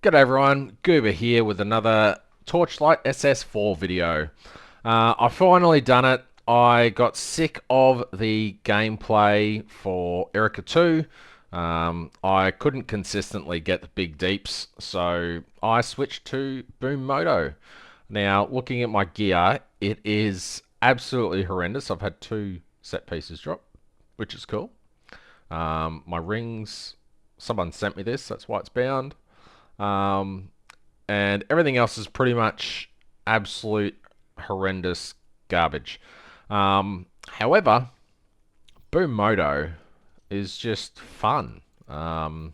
G'day everyone, Goober here with another Torchlight SS4 video. I've finally done it. I got sick of the gameplay for Erica 2. I couldn't consistently get the big deeps, so I switched to Boom Moto. Now, looking at my gear, it is absolutely horrendous. I've had 2 set pieces drop, which is cool. My rings, someone sent me this, that's why it's bound. And everything else is pretty much absolute horrendous garbage. However, Boom Moto is just fun. What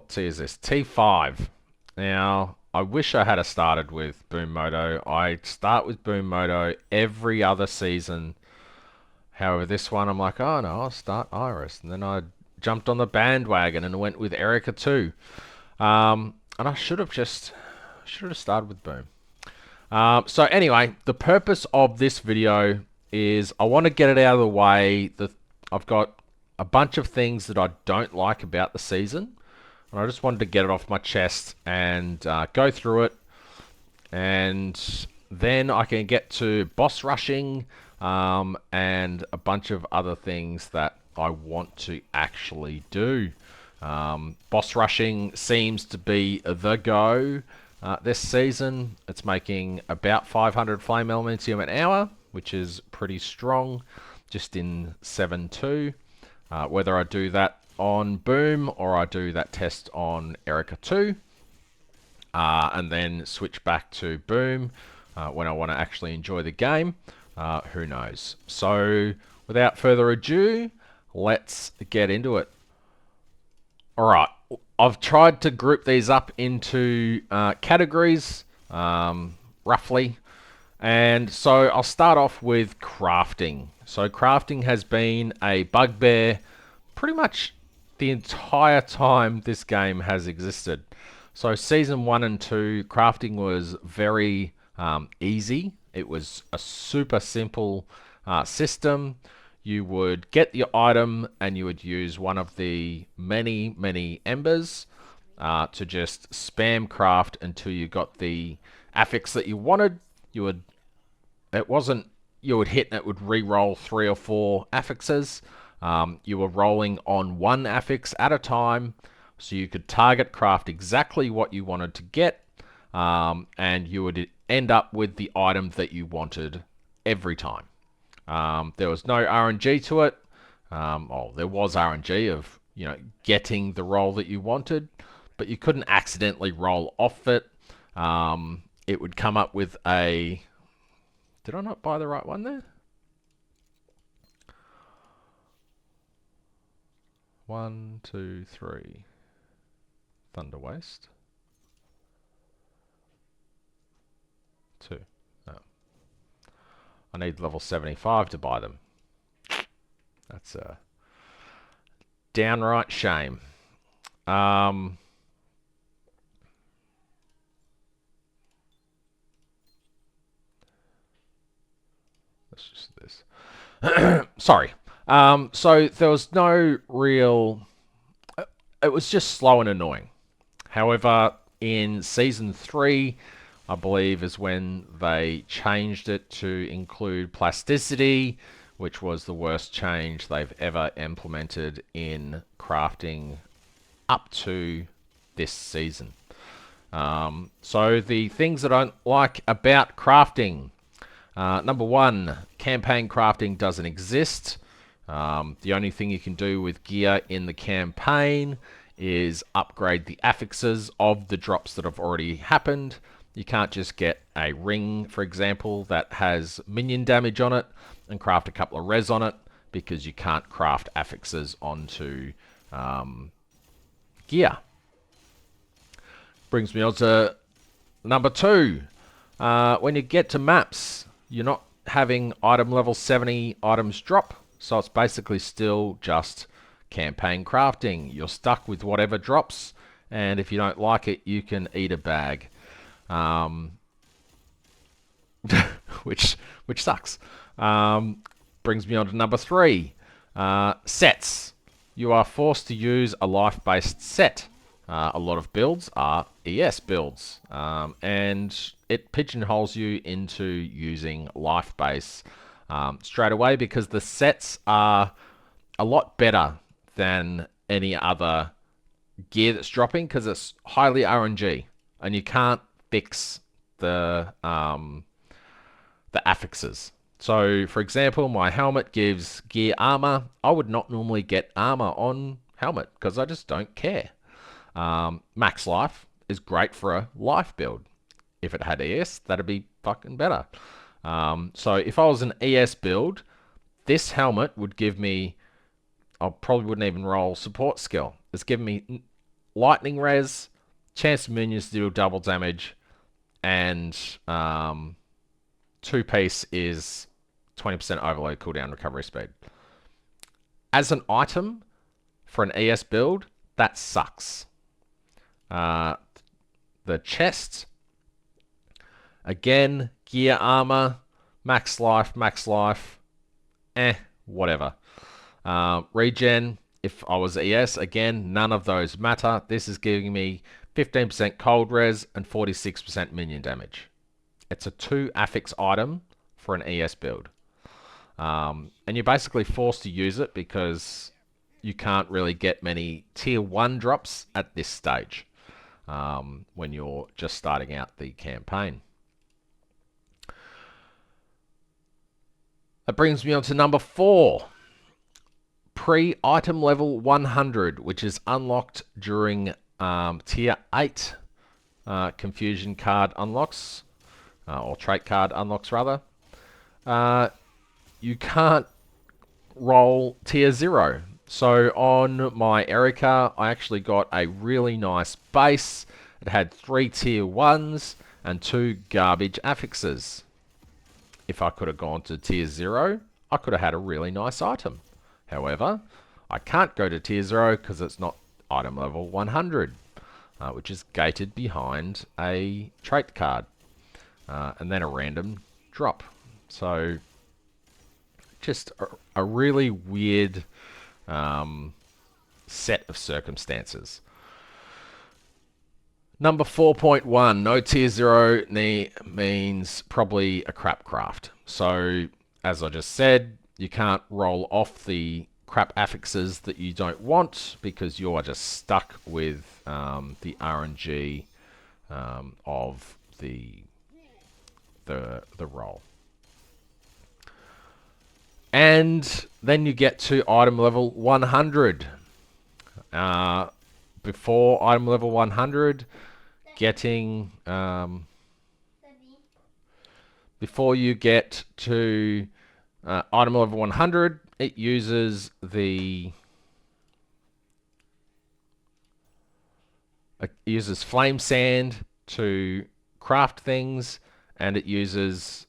T is this? T5. Now, I wish I had started with Boom Moto. I start with Boom Moto every other season. However, this one I'm like, oh no, I'll start Iris, and then I jumped on the bandwagon and went with Erica 2. And I should have started with Boom. So anyway, the purpose of this video is I want to get it out of the way. I've got a bunch of things that I don't like about the season, and I just wanted to get it off my chest and go through it, and then I can get to boss rushing and a bunch of other things that I want to actually do. Boss rushing seems to be the go this season. It's making about 500 flame elementium an hour, which is pretty strong, just in 7.2. Whether I do that on Boom or I do that test on Erica 2, and then switch back to Boom when I want to actually enjoy the game, who knows. So without further ado, let's get into it. Alright, I've tried to group these up into categories, roughly. And so I'll start off with crafting. So crafting has been a bugbear pretty much the entire time this game has existed. So Season 1 and 2, crafting was very easy. It was a super simple system. You would get your item and you would use one of the many embers to just spam craft until you got the affix that you wanted. You would hit and it would re-roll 3 or 4 affixes. You were rolling on 1 affix at a time, so you could target craft exactly what you wanted to get, and you would end up with the item that you wanted every time. There was no RNG to it. There was RNG of, getting the roll that you wanted, but you couldn't accidentally roll off it. It would come up with a... Did I not buy the right one there? 1, 2, 3. Thunder Waste. 2. Oh. I need level 75 to buy them. That's a downright shame. Let's just do this. Sorry. So there was no real... It was just slow and annoying. However, in Season 3... I believe is when they changed it to include plasticity, which was the worst change they've ever implemented in crafting up to this season. So the things that I don't like about crafting. Number 1, campaign crafting doesn't exist. The only thing you can do with gear in the campaign is upgrade the affixes of the drops that have already happened. You can't just get a ring, for example, that has minion damage on it and craft a couple of res on it, because you can't craft affixes onto gear. Brings me on to number 2. When you get to maps, you're not having item level 70 items drop, so it's basically still just campaign crafting. You're stuck with whatever drops, and if you don't like it, you can eat a bag. Which sucks. Brings me on to number 3. Sets. you are forced to use a life-based set. A lot of builds are ES builds, and it pigeonholes you into using life-based straight away because the sets are a lot better than any other gear that's dropping because it's highly RNG and you can't fix the affixes. So, for example, my helmet gives gear armor. I would not normally get armor on helmet because I just don't care. Max life is great for a life build. If it had ES, that'd be fucking better. So if I was an ES build, this helmet would give me, I probably wouldn't even roll support skill. It's giving me lightning res, chance of minions to deal double damage, and two piece is 20% overload cooldown recovery speed. As an item for an ES build, that sucks. The chest, again, gear armor, max life, whatever. Regen, if I was ES, again, none of those matter. This is giving me 15% cold res and 46% minion damage. It's a 2 affix item for an ES build. And you're basically forced to use it because you can't really get many tier 1 drops at this stage when you're just starting out the campaign. That brings me on to number 4. Pre-item level 100, which is unlocked during tier 8 confusion card unlocks, or trait card unlocks rather. You can't roll tier 0. So on my Erica, I actually got a really nice base. It had 3 tier 1s and 2 garbage affixes. If I could have gone to tier 0, I could have had a really nice item. However, I can't go to tier 0 because it's not item level 100, which is gated behind a trait card, and then a random drop. So, just a really weird set of circumstances. Number 4.1, no tier 0 means probably a crap craft. So, as I just said, you can't roll off the crap affixes that you don't want because you are just stuck with the RNG of the roll. And then you get to item level 100. Before item level 100, getting before you get to item level 100, it uses flame sand to craft things, and it uses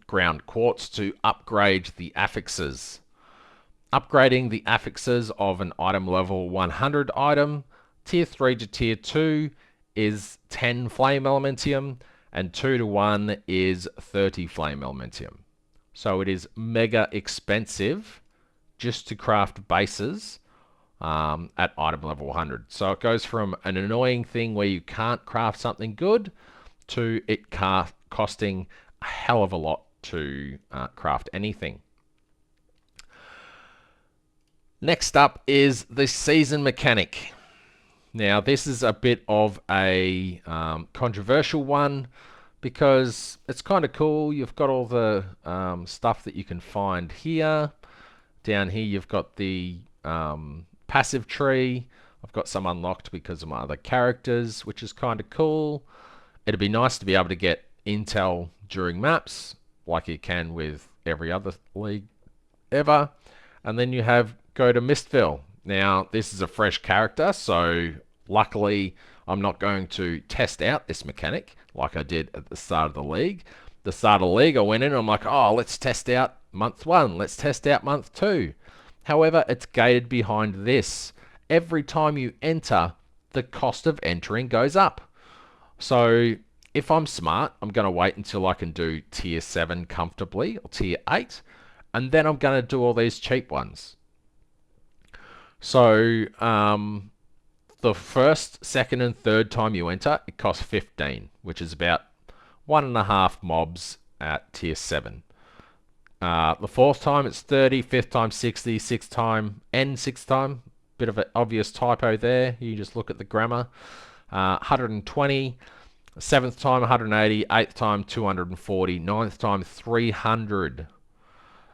ground quartz to upgrade the affixes. Upgrading the affixes of an item level 100 item, tier 3 to tier 2 is 10 flame elementium, and 2 to 1 is 30 flame elementium. So it is mega expensive just to craft bases at item level 100. So it goes from an annoying thing where you can't craft something good to it costing a hell of a lot to craft anything. Next up is the season mechanic. Now this is a bit of a controversial one because it's kind of cool. You've got all the stuff that you can find here. Down here you've got the passive tree. I've got some unlocked because of my other characters, which is kind of cool. It'd be nice to be able to get intel during maps like you can with every other league ever. And then you have go to Miscellaneous. Now this is a fresh character, so luckily I'm not going to test out this mechanic like I did at the start of the league. The start of the league I went in and I'm like, oh, let's test out month 1, let's test out month 2. However, it's gated behind this. Every time you enter, the cost of entering goes up. So if I'm smart, I'm going to wait until I can do tier 7 comfortably, or tier 8, and then I'm going to do all these cheap ones. So the first, second, and third time you enter, it costs 15, which is about 1.5 mobs at tier 7. The fourth time it's 30, fifth time 60, sixth time and sixth time. Bit of an obvious typo there. You just look at the grammar. 120, seventh time 180, eighth time 240, ninth time 300.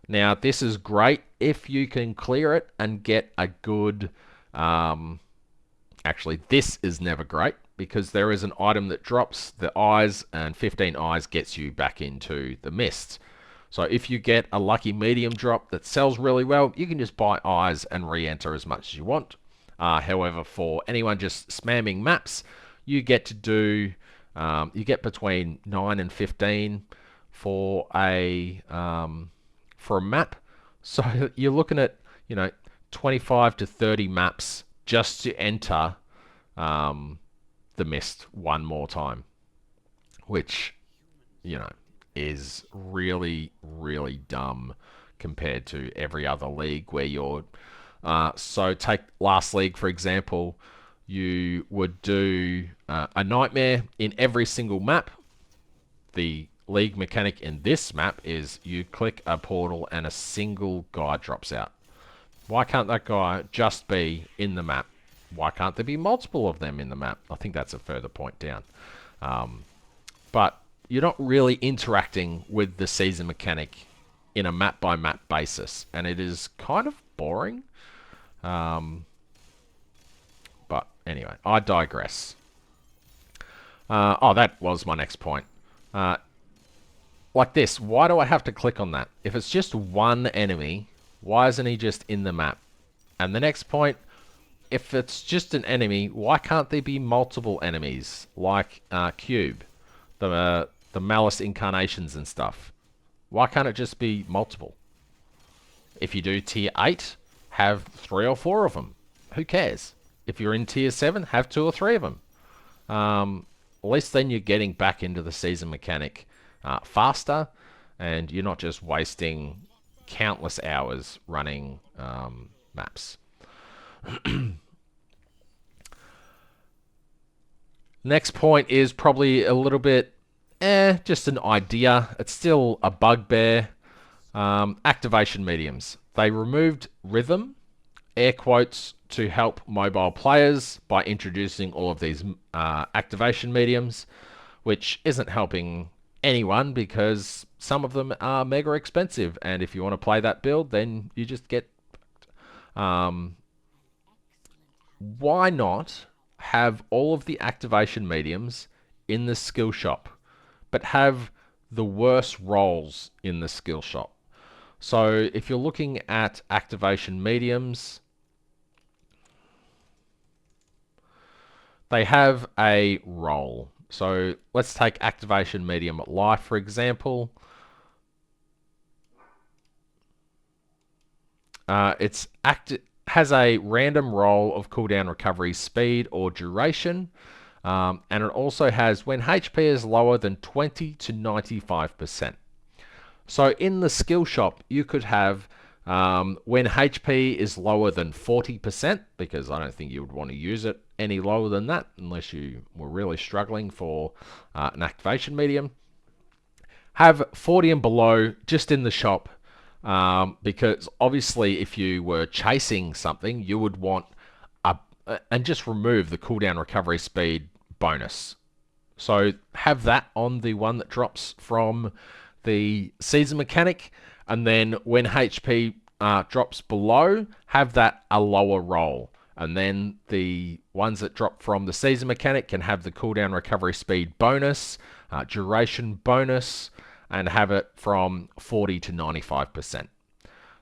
Now this is great if you can clear it and get a good. Actually, this is never great because there is an item that drops the eyes, and 15 eyes gets you back into the mist. So if you get a lucky medium drop that sells really well, you can just buy eyes and re-enter as much as you want. However, for anyone just spamming maps, you get to do, you get between 9 and 15 for a map. So you're looking at, 25 to 30 maps just to enter the mist one more time, which, is really, really dumb compared to every other league where you're. So take last league, for example, you would do a nightmare in every single map. The league mechanic in this map is you click a portal and a single guy drops out. Why can't that guy just be in the map? Why can't there be multiple of them in the map? I think that's a further point down. But you're not really interacting with the season mechanic in a map by map basis, and it is kind of boring. But anyway, I digress. That was my next point. Like this, why do I have to click on that? If it's just one enemy, why isn't he just in the map? And the next point, if it's just an enemy, why can't there be multiple enemies like Cube, the Malice incarnations and stuff? Why can't it just be multiple? If you do tier 8, have 3 or 4 of them. Who cares? If you're in tier 7, have 2 or 3 of them. At least then you're getting back into the season mechanic faster, and you're not just wasting countless hours running maps. Next point is probably a little bit, just an idea. It's still a bugbear. Activation mediums. They removed rhythm, air quotes, to help mobile players by introducing all of these activation mediums, which isn't helping anyone because some of them are mega expensive, and if you want to play that build, then you just get. Why not have all of the activation mediums in the skill shop, but have the worst roles in the skill shop? So if you're looking at activation mediums, they have a role. So let's take activation medium life, for example. It's has a random roll of cooldown, recovery, speed, or duration. And it also has when HP is lower than 20 to 95%. So in the skill shop, you could have when HP is lower than 40%, because I don't think you would want to use it any lower than that unless you were really struggling for an activation medium. Have 40 and below just in the shop, because obviously if you were chasing something, you would want and just remove the cooldown recovery speed bonus. So have that on the one that drops from the season mechanic, and then when HP drops below, have that a lower roll. And then the ones that drop from the season mechanic can have the cooldown recovery speed bonus, duration bonus, and have it from 40 to 95%.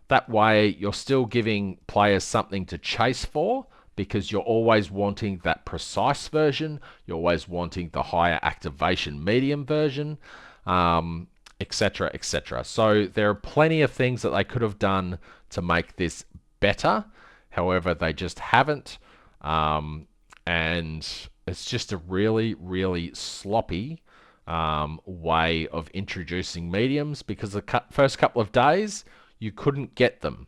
That way, you're still giving players something to chase for, because you're always wanting that precise version, you're always wanting the higher activation medium version, etc., etc. So there are plenty of things that they could have done to make this better. However, they just haven't. And it's just a really, really sloppy way of introducing mediums, because the first couple of days, you couldn't get them.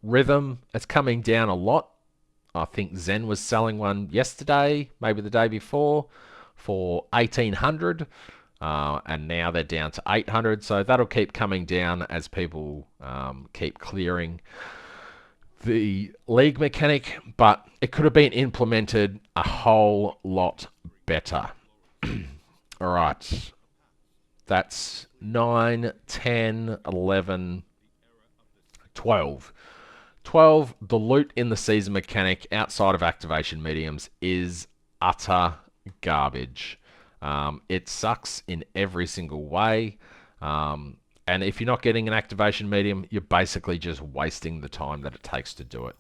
Rhythm, it's coming down a lot. I think Zen was selling one yesterday, maybe the day before, for 1800, and now they're down to 800. So that'll keep coming down as people keep clearing the league mechanic, but it could have been implemented a whole lot better. All right, that's 9, 10, 11, 12. 12, the loot in the season mechanic outside of activation mediums is utter garbage. It sucks in every single way. And if you're not getting an activation medium, you're basically just wasting the time that it takes to do it.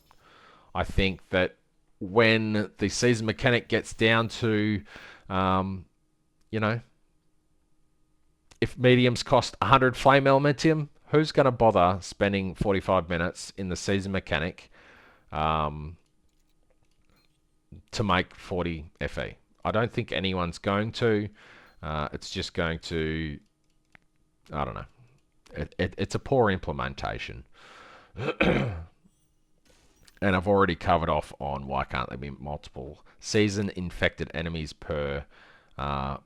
I think that when the season mechanic gets down to, you know, if mediums cost 100 flame elementium, who's going to bother spending 45 minutes in the season mechanic to make 40 FE? I don't think anyone's going to. It's just going to, I don't know. It's a poor implementation. And I've already covered off on why can't there be multiple season infected enemies per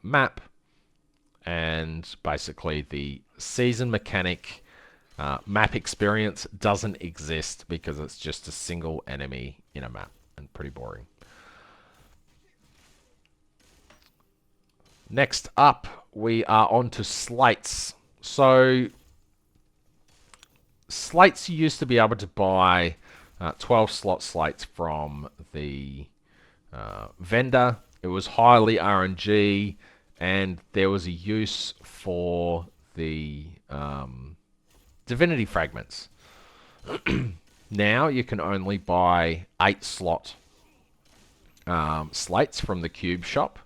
map. And basically the season mechanic map experience doesn't exist because it's just a single enemy in a map, and pretty boring. Next up, we are on to slates. So slates, you used to be able to buy 12 slot slates from the vendor. It was highly RNG, and there was a use for the divinity fragments. Now you can only buy 8 slot slates from the cube shop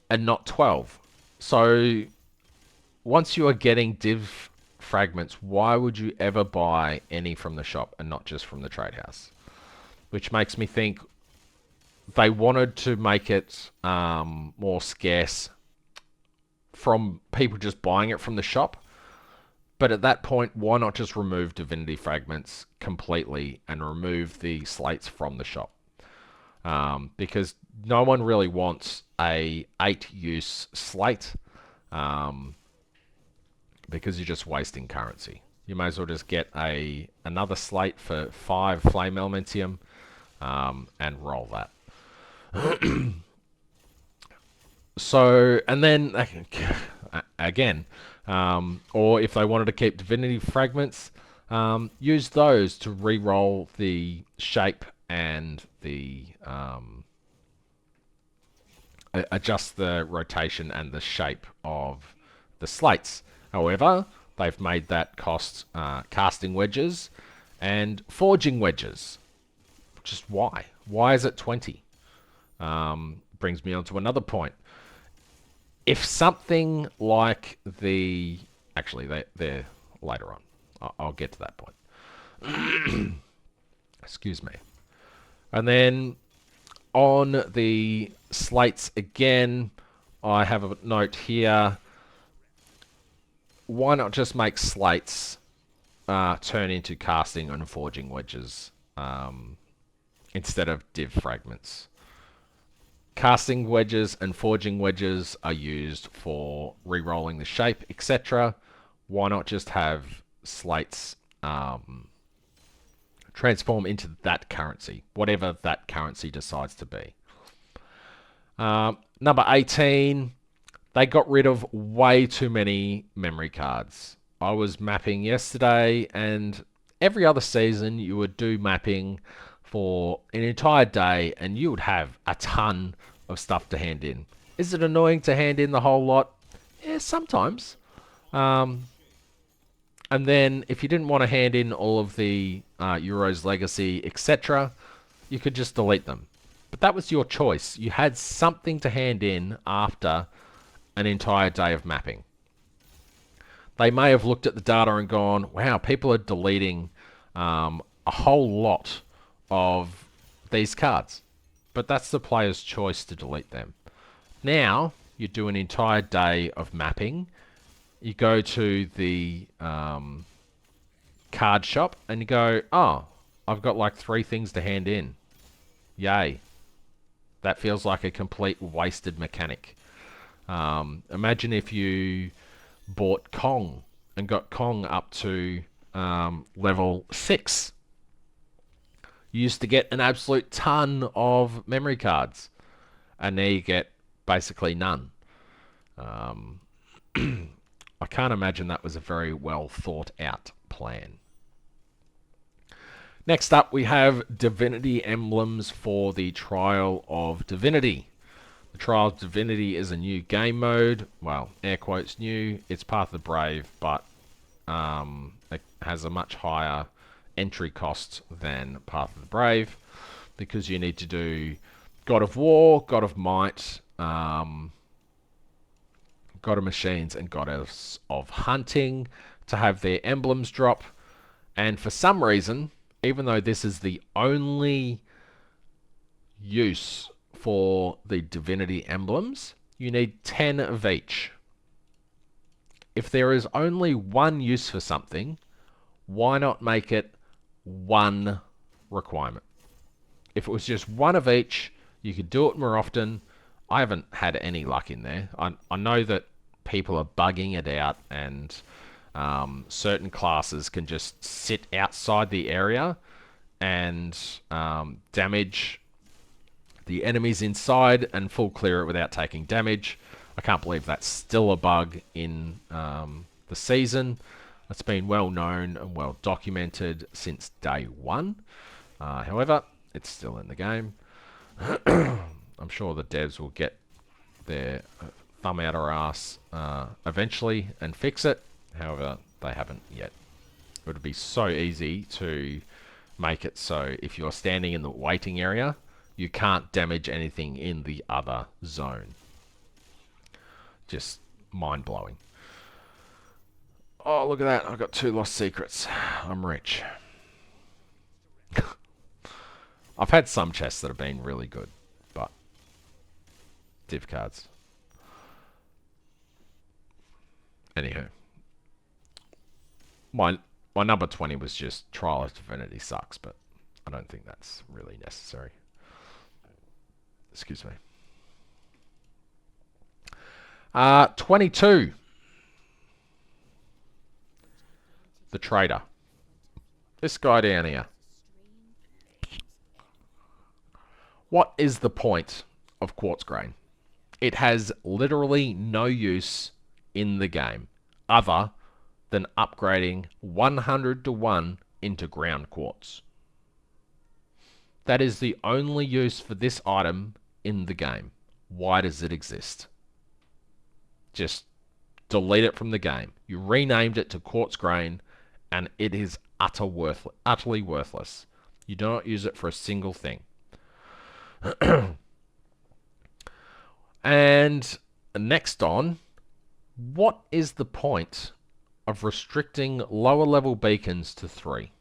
and not 12. So once you are getting div fragments, why would you ever buy any from the shop and not just from the trade house? Which makes me think they wanted to make it more scarce from people just buying it from the shop. But at that point, why not just remove divinity fragments completely and remove the slates from the shop? Because no one really wants a 8-use slate, because you're just wasting currency. You may as well just get another slate for 5 flame elementium and roll that. So, and then again, or if they wanted to keep divinity fragments, use those to re-roll the shape and the adjust the rotation and the shape of the slates. However, they've made that cost casting wedges and forging wedges. Just why? Why is it 20? Brings me on to another point. If something like the... Actually, they're later on. I'll get to that point. Excuse me. And then on the slates again, I have a note here. Why not just make slates turn into casting and forging wedges instead of div fragments? Casting wedges and forging wedges are used for re-rolling the shape, etc. Why not just have slates transform into that currency, whatever that currency decides to be? Number 18, they got rid of way too many memory cards. I was mapping yesterday, and every other season you would do mapping for an entire day and you would have a ton of stuff to hand in. Is it annoying to hand in the whole lot? Yeah, sometimes. And then if you didn't want to hand in all of the Euros Legacy, etc., you could just delete them. But that was your choice. You had something to hand in after an entire day of mapping. They may have looked at the data and gone, wow, people are deleting a whole lot of these cards. But that's the player's choice to delete them. Now, you do an entire day of mapping. You go to the card shop and you go, oh, I've got like 3 things to hand in. Yay. That feels like a complete wasted mechanic. Imagine if you bought Kong and got Kong up to level 6. You used to get an absolute ton of memory cards, and now you get basically none. I can't imagine that was a very well thought out plan. Next up, we have Divinity emblems for the Trial of Divinity. The Trial of Divinity is a new game mode. Well, air quotes new. It's Path of the Brave, but it has a much higher entry cost than Path of the Brave because you need to do God of War, God of Might, God of Machines, and Goddess of Hunting to have their emblems drop. And for some reason, even though this is the only use for the Divinity emblems, you need 10 of each. If there is only one use for something, why not make it one requirement? If it was just one of each, you could do it more often. I haven't had any luck in there. I know that people are bugging it out, and certain classes can just sit outside the area and damage the enemies inside and full clear it without taking damage. I can't believe that's still a bug in the season. It's been well known and well documented since day one. However, it's still in the game. I'm sure the devs will get their thumb out our ass eventually and fix it. However, they haven't yet. It would be so easy to make it so if you're standing in the waiting area, you can't damage anything in the other zone. Just mind-blowing. Oh, look at that. I've got 2 lost secrets. I'm rich. I've had some chests that have been really good, but div cards. Anywho. My number 20 was just Trial of Divinity sucks, but I don't think that's really necessary. Excuse me. 22. The Trader. This guy down here. What is the point of Quartz Grain? It has literally no use in the game other than upgrading 100 to 1 into ground quartz. That is the only use for this item in the game. Why does it exist? Just delete it from the game. You renamed it to Quartz Grain, and it is utterly worthless. You do not use it for a single thing. And next on, what is the point of restricting lower level beacons to 3?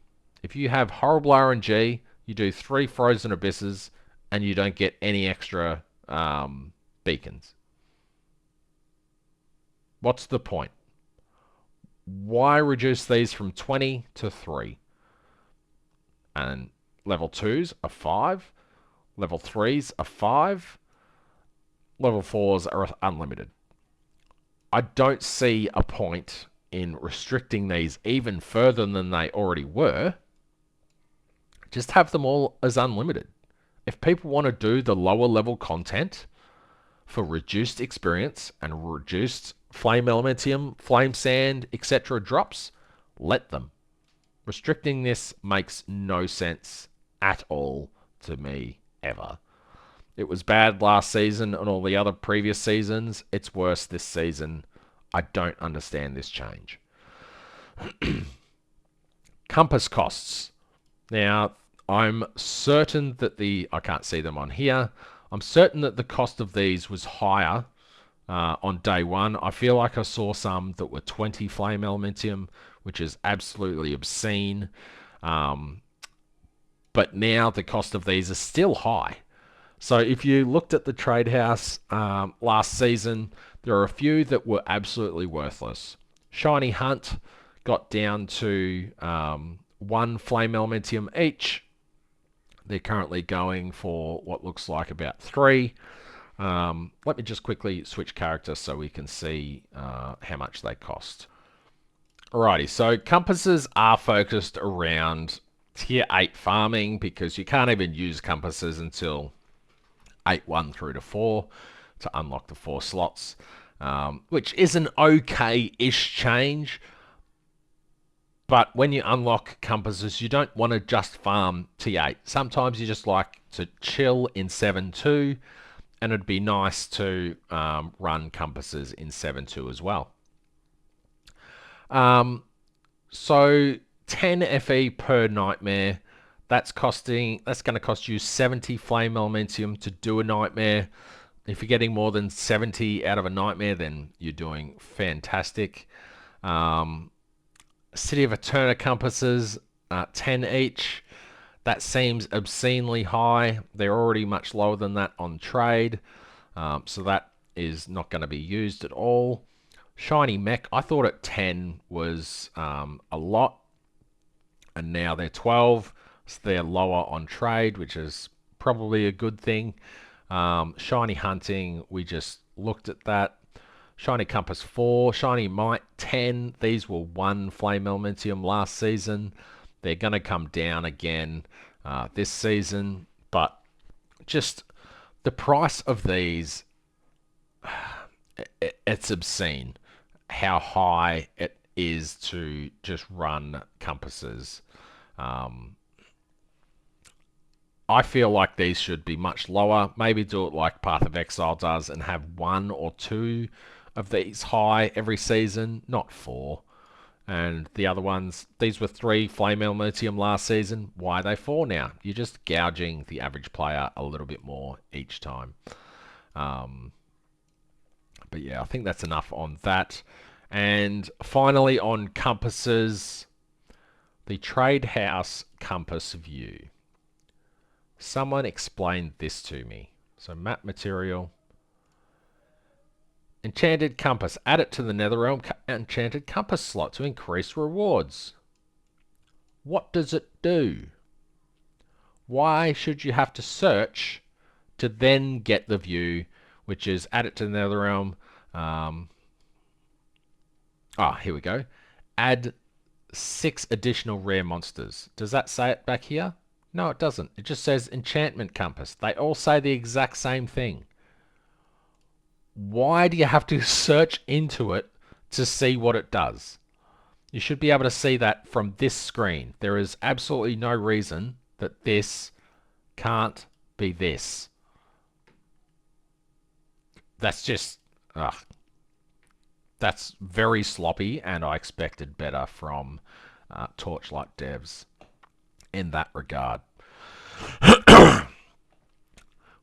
If you have horrible RNG, you do 3 frozen abysses and you don't get any extra beacons. What's the point? Why reduce these from 20 to 3? And level 2s are 5. Level 3s are 5. Level 4s are unlimited. I don't see a point in restricting these even further than they already were. Just have them all as unlimited. If people want to do the lower level content for reduced experience and reduced flame elementium, flame sand, etc. drops, let them. Restricting this makes no sense at all to me, ever. It was bad last season and all the other previous seasons. It's worse this season. I don't understand this change. Compass costs. Now, I'm certain that I can't see them on here. I'm certain that the cost of these was higher on day one. I feel like I saw some that were 20 flame elementium, which is absolutely obscene. But now the cost of these is still high. So if you looked at the trade house last season, there are a few that were absolutely worthless. Shiny Hunt got down to 1 flame elementium each. They're currently going for what looks like about 3. Let me just quickly switch character so we can see how much they cost. Alrighty, so compasses are focused around tier 8 farming because you can't even use compasses until 8-1 through to 4 to unlock the 4 slots, which is an okay-ish change. But when you unlock compasses, you don't want to just farm T8. Sometimes you just like to chill in 7-2, and it'd be nice to run compasses in 7-2 as well. So 10 FE per nightmare. That's going to cost you 70 flame elementium to do a nightmare. If you're getting more than 70 out of a nightmare, then you're doing fantastic. City of Eterna compasses, 10 each. That seems obscenely high. They're already much lower than that on trade. So that is not going to be used at all. Shiny Mech, I thought at 10 was a lot. And now they're 12. So they're lower on trade, which is probably a good thing. Shiny Hunting, we just looked at that. Shiny Compass 4, Shiny Might 10. These were 1 Flame Elementium last season. They're going to come down again this season. But just the price of these, it's obscene how high it is to just run compasses. I feel like these should be much lower. Maybe do it like Path of Exile does and have 1 or 2 of these high every season, not 4. And the other ones, these were 3 Flame Elementium last season. Why are they 4 now? You're just gouging the average player a little bit more each time. But yeah, I think that's enough on that. And finally on compasses, the Trade House Compass View. Someone explained this to me. So map material. Enchanted Compass. Add it to the Netherrealm Enchanted Compass slot to increase rewards. What does it do? Why should you have to search to then get the view, which is add it to the Netherrealm. Here we go. Add 6 additional rare monsters. Does that say it back here? No, it doesn't. It just says Enchantment Compass. They all say the exact same thing. Why do you have to search into it to see what it does? You should be able to see that from this screen. There is absolutely no reason that this can't be this. That's just... that's very sloppy, and I expected better from Torchlight devs in that regard.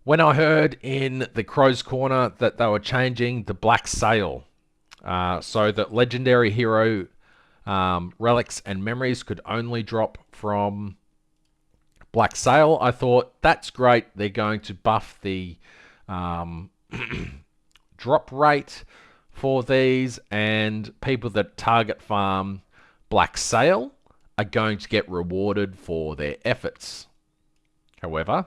When I heard in the Crow's Corner that they were changing the Black Sail so that legendary hero relics and memories could only drop from Black Sail, I thought that's great. They're going to buff the drop rate for these, and people that target farm Black Sail are going to get rewarded for their efforts. However,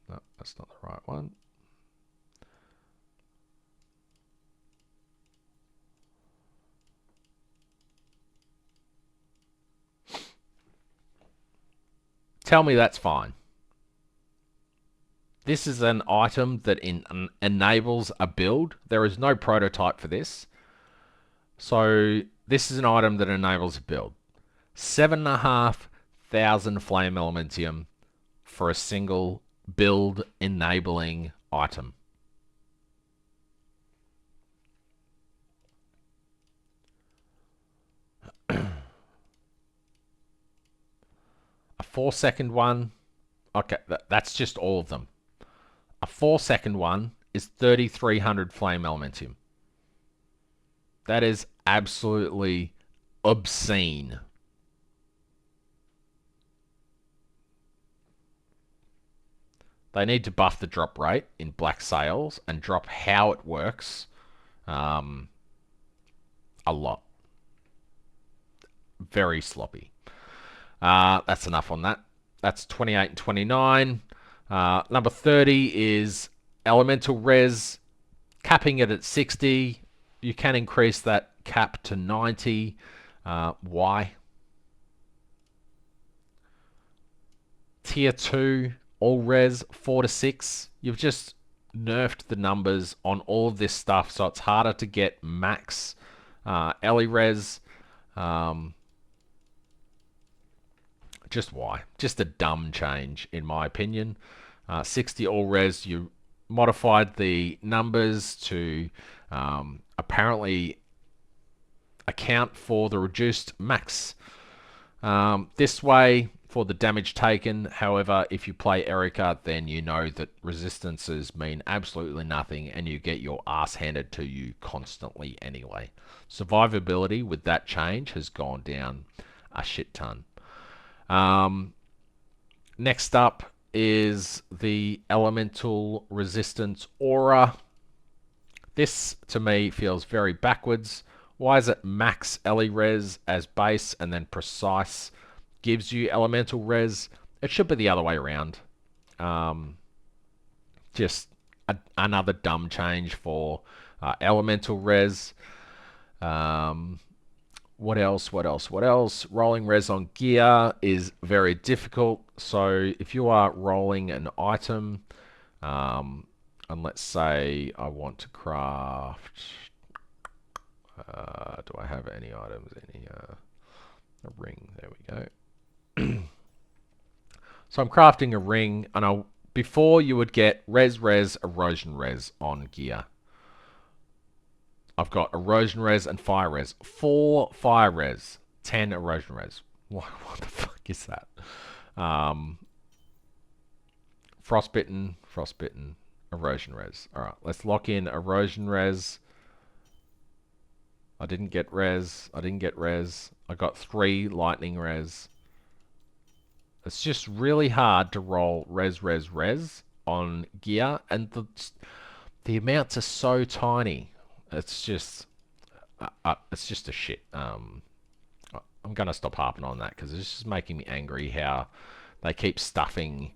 no, that's not the right one. Tell me that's fine. This is an item that enables a build. There is no prototype for this. So this is an item that enables a build. 7,500 Flame Elementium for a single build enabling item. A 4-second one. Okay, that's just all of them. A 4-second one is 3,300 Flame Elementium. That is absolutely obscene. They need to buff the drop rate in Black Sails and drop how it works a lot. Very sloppy. That's enough on that. That's 28 and 29. Number 30 is Elemental Res, capping it at 60. You can increase that cap to 90. Why? Tier 2, all res, 4 to 6. You've just nerfed the numbers on all of this stuff, so it's harder to get max Ellie res. Just why? Just a dumb change, in my opinion. 60 all res, you modified the numbers to apparently account for the reduced max. This way, for the damage taken, however, if you play Erica, then you know that resistances mean absolutely nothing and you get your ass handed to you constantly anyway. Survivability with that change has gone down a shit ton. Next up is the Elemental Resistance Aura. This, to me, feels very backwards. Why is it max Ellie res as base and then precise gives you elemental res? It should be the other way around. Just another dumb change for elemental res. What else? Rolling res on gear is very difficult. So if you are rolling an item, and let's say I want to craft... do I have any items? A ring. There we go. So I'm crafting a ring, and before you would get res, erosion res on gear. I've got erosion res and fire res. 4 fire res, 10 erosion res. What the fuck is that? Frostbitten, erosion res. Alright, let's lock in erosion res. I didn't get res. I got 3 lightning res. It's just really hard to roll res on gear, and the amounts are so tiny. It's just a shit. I'm gonna stop harping on that because it's just making me angry how they keep stuffing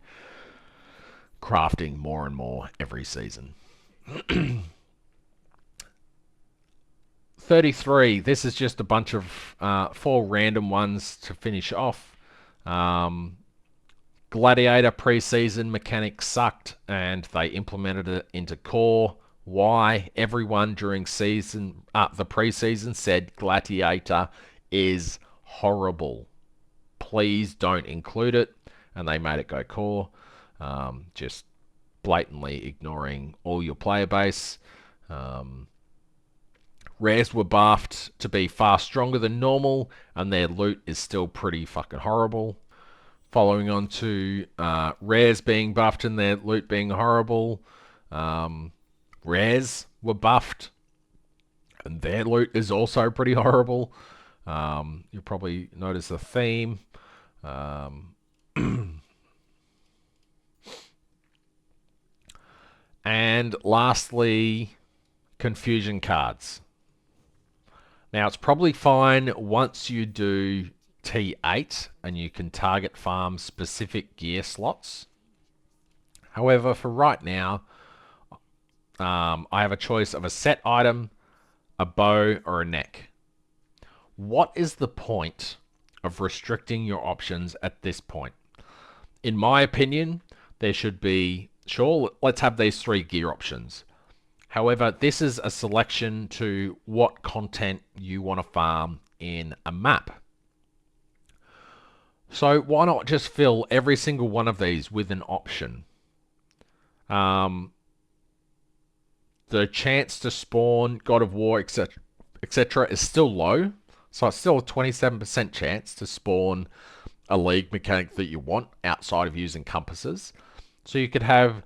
crafting more and more every season. 33. This is just a bunch of 4 random ones to finish off. Gladiator preseason mechanics sucked and they implemented it into core. Why? Everyone during the preseason said Gladiator is horrible. Please don't include it. And they made it go core. Just blatantly ignoring all your player base. Rares were buffed to be far stronger than normal, and their loot is still pretty fucking horrible. Following on to rares being buffed and their loot being horrible. Rares were buffed, and their loot is also pretty horrible. You'll probably notice a theme. And lastly, confusion cards. Now, it's probably fine once you do T8 and you can target farm specific gear slots. However, for right now, I have a choice of a set item, a bow, or a neck. What is the point of restricting your options at this point? In my opinion, there should be, sure, let's have these 3 gear options. However, this is a selection to what content you want to farm in a map. So why not just fill every single one of these with an option? The chance to spawn God of War, etc. is still low. So it's still a 27% chance to spawn a league mechanic that you want outside of using compasses. So you could have,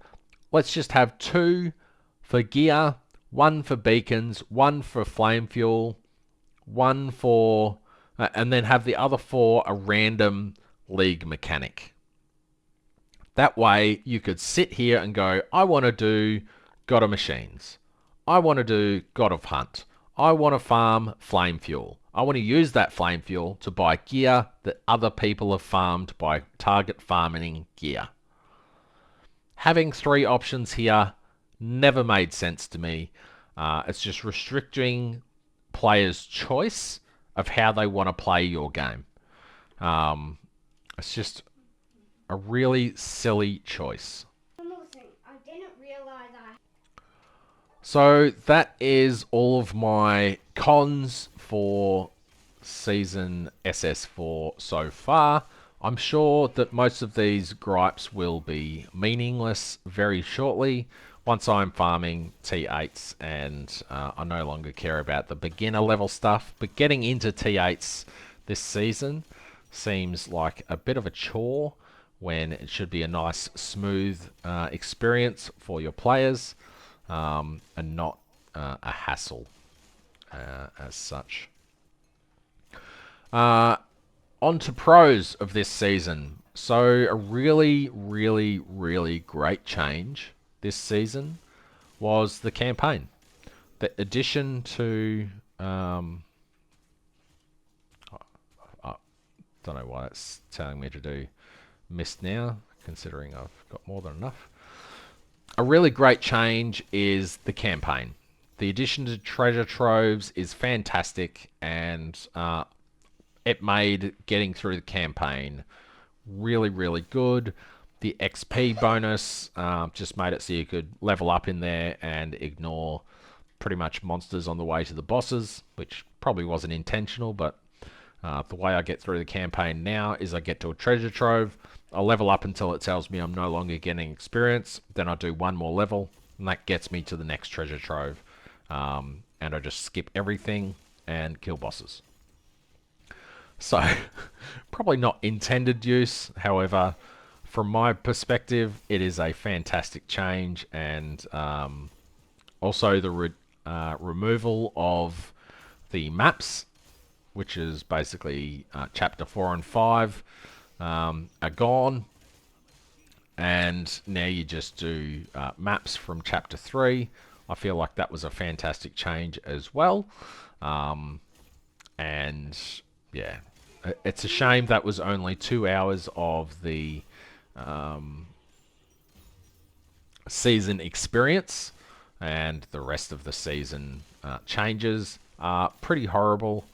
let's just have 2 for gear, 1 for beacons, 1 for flame fuel, 1 for... and then have the other 4 a random league mechanic. That way you could sit here and go, I want to do God of Machines. I want to do God of Hunt. I want to farm Flame Fuel. I want to use that Flame Fuel to buy gear that other people have farmed by target farming gear. Having 3 options here never made sense to me. It's just restricting players' choice of how they want to play your game. It's just a really silly choice. So that is all of my cons for season SS4 so far. I'm sure that most of these gripes will be meaningless very shortly once I'm farming T8s and I no longer care about the beginner level stuff. But getting into T8s this season seems like a bit of a chore when it should be a nice smooth experience for your players and not a hassle as such. On to pros of this season. So a really, really, really great change this season was the campaign. The addition to I don't know why it's telling me to do mist now, considering I've got more than enough. A really great change is the campaign. The addition to treasure troves is fantastic, and it made getting through the campaign really, really good. The XP bonus just made it so you could level up in there and ignore pretty much monsters on the way to the bosses, which probably wasn't intentional, but the way I get through the campaign now is I get to a treasure trove, I'll level up until it tells me I'm no longer getting experience, then I do one more level, and that gets me to the next treasure trove. And I just skip everything and kill bosses. So, probably not intended use. However, from my perspective, it is a fantastic change. And also the removal of the maps, which is basically Chapter 4 and 5, are gone. And now you just do maps from Chapter 3. I feel like that was a fantastic change as well. And yeah, it's a shame that was only 2 hours of the season experience, and the rest of the season changes are pretty horrible,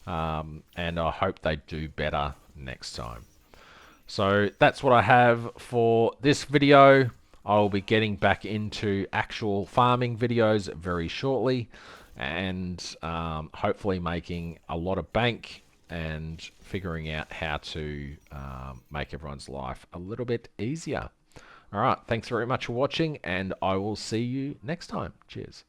and I hope they do better next time. So that's what I have for this video. I'll be getting back into actual farming videos very shortly, and hopefully making a lot of bank and figuring out how to make everyone's life a little bit easier. All right, thanks very much for watching, and I will see you next time. Cheers.